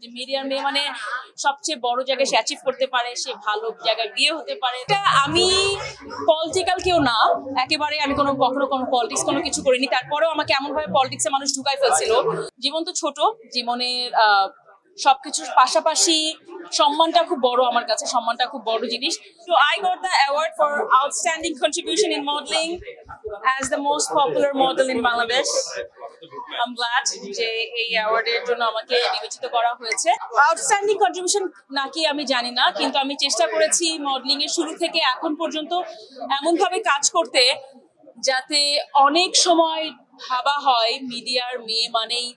যে মিডিয়ার মেয়ে মানে সবচেয়ে বড় জায়গায় সে অ্যাচিভ করতে পারে, সে ভালো জায়গায় বিয়ে হতে পারে। এটা আমি পলিটিক্যাল কেউ না, একেবারে আমি কখনো কোনো পলিটিক্স কোনো কিছু করিনি। তারপরেও আমাকে এমন ভাবে পলিটিক্সে মানুষ ঢুকাই ফেলছিল। জীবন তো ছোট, জীবনের সবকিছুর পাশাপাশি সম্মানটা খুব বড় আমার কাছে, সম্মানটা খুব বড় জিনিস। So I got the award for outstanding contribution in modeling as the most popular model in Bangladesh. I'm glad যে এই অ্যাওয়ার্ডের জন্য আমাকে বিবেচিত করা হয়েছে। আউটস্ট্যান্ডিং কন্ট্রিবিউশন নাকি আমি জানি না, কিন্তু আমি চেষ্টা করেছি মডেলিং এর শুরু থেকে এখন পর্যন্ত এমন ভাবে কাজ করতে যাতে অনেক সময় ভাবা হয় মিডিয়ার মেয়ে মানেই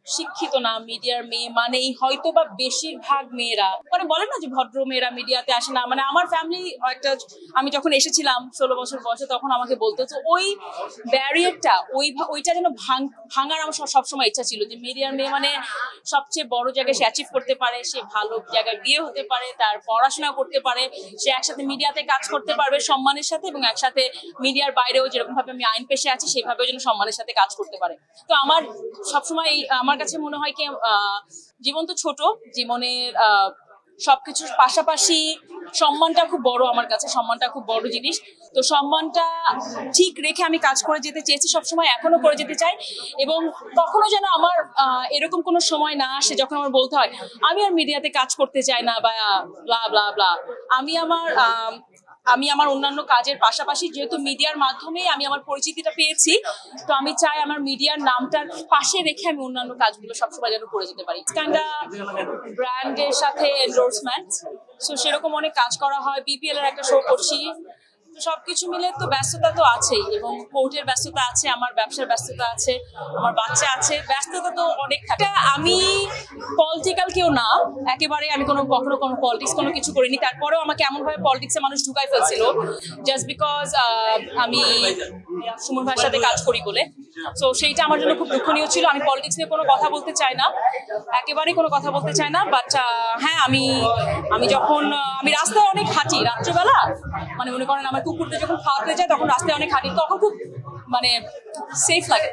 শিক্ষিত না, মিডিয়ার মেয়ে মানেই হয়তো বা বেশিরভাগ মেয়েরা মানে বলে না যে ভদ্র মেয়েরা মিডিয়াতে আসে না। মানে আমার ফ্যামিলি একটা, আমি যখন এসেছিলাম 16 বছর বয়সে তখন আমাকে বলতো, তো ওই ব্যারিয়ারটা ওইটা যেন ভাঙার আমার সবসময় ইচ্ছা ছিল যে মিডিয়ার মেয়ে মানে সবচেয়ে বড় জায়গায় সে অ্যাচিভ করতে পারে, সে ভালো জায়গায় বিয়ে হতে পারে, তার পড়াশোনা করতে পারে, সে একসাথে মিডিয়াতে কাজ করতে পারবে সম্মানের সাথে, এবং একসাথে মিডিয়ার বাইরেও যেরকম ভাবে আমি আইন পেশে আছি সেভাবেও যেন সম্মানের সাথে কাজ করতে পারে। তো আমার সবসময় আমার কাছে মনে হয় কি জীবন তো ছোট, জীবনের সবকিছুর পাশাপাশি সম্মানটা খুব বড় আমার কাছে, সম্মানটা খুব বড় জিনিস। তো সম্মানটা ঠিক রেখে আমি কাজ করে যেতে চেয়েছি সবসময়, এখনো করে যেতে চাই। এবং কখনো যেন আমার এরকম কোনো সময় না আসে যখন আমার বলতে হয় আমি আর মিডিয়াতে কাজ করতে চাই না বা ব্লা ব্লা ব্লা। আমি আমার অন্যান্য কাজের পাশাপাশি যেহেতু মিডিয়ার মাধ্যমেই আমি আমার পরিচিতিটা পেয়েছি, তো আমি চাই আমার মিডিয়ার নামটার পাশে রেখে আমি অন্যান্য কাজগুলো সবসময় যেন করে যেতে পারি। স্ট্যান্ডা ব্র্যান্ডের সাথে এন্ডোর্সমেন্ট, সো সেরকম অনেক কাজ করা হয়। বিপিএল এর একটা শো করছি, তো সবকিছু মিলে তো ব্যস্ততা তো আছেই, এবং কোর্টের ব্যস্ততা আছে, আমার ব্যবসার ব্যস্ততা আছে, আমার বাচ্চা আছে, ব্যস্ততা তো অনেক থাকে। আমি পলিটিক্যাল কেউ না, একেবারে আমি কখনো কোনো পলিটিক্স কোনো কিছু করিনি। তারপরেও আমাকে এমন ভাবে পলিটিক্সে মানুষ ঢুকাই ফেলছিল জাস্ট বিকজ আমি সুমন ভাইয়ের সাথে কাজ করি বলে। তো সেইটা আমার জন্য খুব দুঃখনীয় ছিল। আমি পলিটিক্স নিয়ে কোনো কথা বলতে চাই না, একেবারেই কোনো কথা বলতে চাই না। বাট হ্যাঁ, আমি যখন আমি রাস্তায় অনেক হাঁটি রাত্রেবেলা, মানে মনে করেন আমার কুকুরদের যখন খাওয়াতে যায় তখন রাস্তায় অনেক হাঁটি, তখন খুব মানে সেফ লাগে।